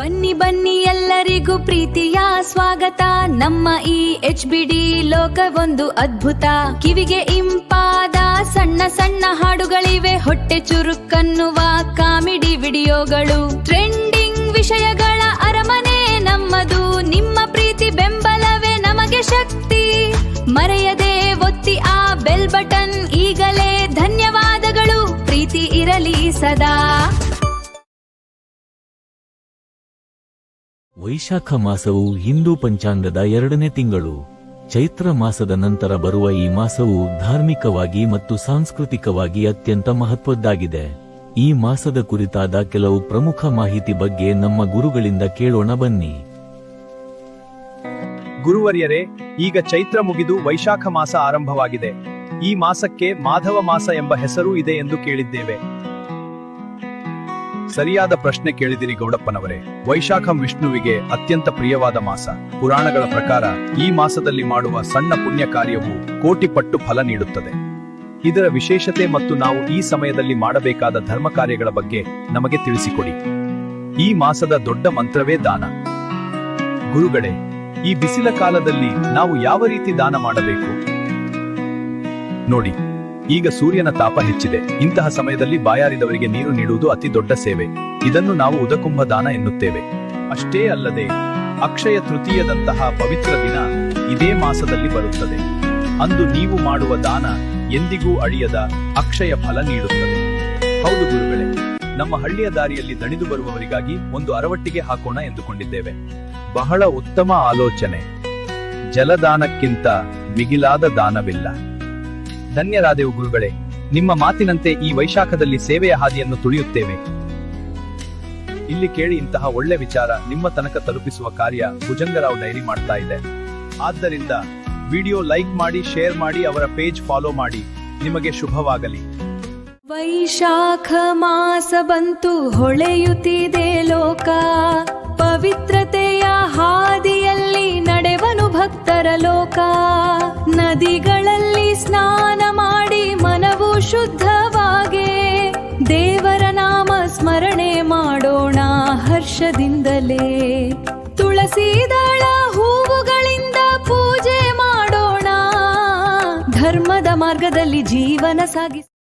ಬನ್ನಿ ಬನ್ನಿ ಎಲ್ಲರಿಗೂ ಪ್ರೀತಿಯ ಸ್ವಾಗತ. ನಮ್ಮ ಈ HBD ಲೋಕ ಒಂದು ಅದ್ಭುತ. ಕಿವಿಗೆ ಇಂಪಾದ ಸಣ್ಣ ಸಣ್ಣ ಹಾಡುಗಳಿವೆ, ಹೊಟ್ಟೆ ಚುರುಕನ್ನುವ ಕಾಮಿಡಿ ವಿಡಿಯೋಗಳು, ಟ್ರೆಂಡಿಂಗ್ ವಿಷಯಗಳ ಅರಮನೆ ನಮ್ಮದು. ನಿಮ್ಮ ಪ್ರೀತಿ ಬೆಂಬಲವೇ ನಮಗೆ ಶಕ್ತಿ. ಮರೆಯದೆ ಒತ್ತಿ ಆ ಬೆಲ್ ಬಟನ್ ಈಗಲೇ. ಧನ್ಯವಾದಗಳು, ಪ್ರೀತಿ ಇರಲಿ ಸದಾ. ವೈಶಾಖ ಮಾಸವು ಹಿಂದೂ ಪಂಚಾಂಗದ 2ನೇ ತಿಂಗಳು. ಚೈತ್ರ ಮಾಸದ ನಂತರ ಬರುವ ಈ ಮಾಸವು ಧಾರ್ಮಿಕವಾಗಿ ಮತ್ತು ಸಾಂಸ್ಕೃತಿಕವಾಗಿ ಅತ್ಯಂತ ಮಹತ್ವದ್ದಾಗಿದೆ. ಈ ಮಾಸದ ಕುರಿತಾದ ಕೆಲವು ಪ್ರಮುಖ ಮಾಹಿತಿ ಬಗ್ಗೆ ನಮ್ಮ ಗುರುಗಳಿಂದ ಕೇಳೋಣ ಬನ್ನಿ. ಗುರುವರ್ಯರೇ, ಈಗ ಚೈತ್ರ ಮುಗಿದು ವೈಶಾಖ ಮಾಸ ಆರಂಭವಾಗಿದೆ. ಈ ಮಾಸಕ್ಕೆ ಮಾಧವ ಮಾಸ ಎಂಬ ಹೆಸರು ಇದೆ ಎಂದು ಕೇಳಿದ್ದೇವೆ. ಸರಿಯಾದ ಪ್ರಶ್ನೆ ಕೇಳಿದಿರಿ ಗೌಡಪ್ಪನವರೇ. ವೈಶಾಖಂ ವಿಷ್ಣುವಿಗೆ ಅತ್ಯಂತ ಪ್ರಿಯವಾದ ಮಾಸ. ಪುರಾಣಗಳ ಪ್ರಕಾರ ಈ ಮಾಸದಲ್ಲಿ ಮಾಡುವ ಸಣ್ಣ ಪುಣ್ಯ ಕಾರ್ಯವು ಕೋಟಿ ಪಟ್ಟು ಫಲ ನೀಡುತ್ತದೆ. ಇದರ ವಿಶೇಷತೆ ಮತ್ತು ನಾವು ಈ ಸಮಯದಲ್ಲಿ ಮಾಡಬೇಕಾದ ಧರ್ಮ ಕಾರ್ಯಗಳ ಬಗ್ಗೆ ನಮಗೆ ತಿಳಿಸಿಕೊಡಿ. ಈ ಮಾಸದ ದೊಡ್ಡ ಮಂತ್ರವೇ ದಾನ. ಗುರುಗಳೇ, ಈ ಬಿಸಿಲ ಕಾಲದಲ್ಲಿ ನಾವು ಯಾವ ರೀತಿ ದಾನ ಮಾಡಬೇಕು? ನೋಡಿ, ಈಗ ಸೂರ್ಯನ ತಾಪ ಹೆಚ್ಚಿದೆ. ಇಂತಹ ಸಮಯದಲ್ಲಿ ಬಾಯಾರಿದವರಿಗೆ ನೀರು ನೀಡುವುದು ಅತಿ ದೊಡ್ಡ ಸೇವೆ. ಇದನ್ನು ನಾವು ಉದಕುಂಭ ದಾನ ಎನ್ನುತ್ತೇವೆ. ಅಷ್ಟೇ ಅಲ್ಲದೆ ಅಕ್ಷಯ ತೃತೀಯದಂತಹ ಪವಿತ್ರ ದಿನ ಇದೇ ಮಾಸದಲ್ಲಿ ಬರುತ್ತದೆ. ಅಂದು ನೀವು ಮಾಡುವ ದಾನ ಎಂದಿಗೂ ಅಳಿಯದ ಅಕ್ಷಯ ಫಲ ನೀಡುತ್ತದೆ. ಹೌದು ಗುರುಗಳೇ, ನಮ್ಮ ಹಳ್ಳಿಯ ದಾರಿಯಲ್ಲಿ ದಣಿದು ಬರುವವರಿಗಾಗಿ ಒಂದು ಅರವಟ್ಟಿಗೆ ಹಾಕೋಣ ಎಂದುಕೊಂಡಿದ್ದೇವೆ. ಬಹಳ ಉತ್ತಮ ಆಲೋಚನೆ. ಜಲದಾನಕ್ಕಿಂತ ಮಿಗಿಲಾದ ದಾನವಿಲ್ಲ. ಧನ್ಯರಾದೆವು ಗುರುಗಳೇ. ನಿಮ್ಮ ಮಾತಿನಂತೆ ಈ ವೈಶಾಖದಲ್ಲಿ ಸೇವೆಯ ಹಾದಿಯನ್ನು ತುಳಿಯುತ್ತೇವೆ. ಇಲ್ಲಿ ಕೇಳಿ, ಇಂತಹ ಒಳ್ಳೆ ವಿಚಾರ ನಿಮ್ಮ ತನಕ ತಲುಪಿಸುವ ಕಾರ್ಯ ಭುಜಂಗರಾವ್ ಡೈರಿ ಮಾಡ್ತಾ ಇದೆ. ಆದ್ದರಿಂದ ವಿಡಿಯೋ ಲೈಕ್ ಮಾಡಿ, ಶೇರ್ ಮಾಡಿ, ಅವರ ಪೇಜ್ ಫಾಲೋ ಮಾಡಿ. ನಿಮಗೆ ಶುಭವಾಗಲಿ. ವೈಶಾಖ ಮಾಸ ಬಂತು, ಹೊಳೆಯುತ್ತಿದೆ ಲೋಕ. ಪವಿತ್ರತೆಯ ಹಾದಿಯಲ್ಲಿ ನಡೆವನು ಭಕ್ತರ ಲೋಕ. ನದಿಗಳಲ್ಲಿ ಸ್ನಾನ ಮಾಡಿ ಮನವು ಶುದ್ಧವಾಗೆ. ದೇವರ ನಾಮ ಸ್ಮರಣೆ ಮಾಡೋಣ ಹರ್ಷದಿಂದಲೇ. ತುಳಸಿ ದಳ ಹೂವುಗಳಿಂದ ಪೂಜೆ ಮಾಡೋಣ. ಧರ್ಮದ ಮಾರ್ಗದಲ್ಲಿ ಜೀವನ ಸಾಗಿಸಿ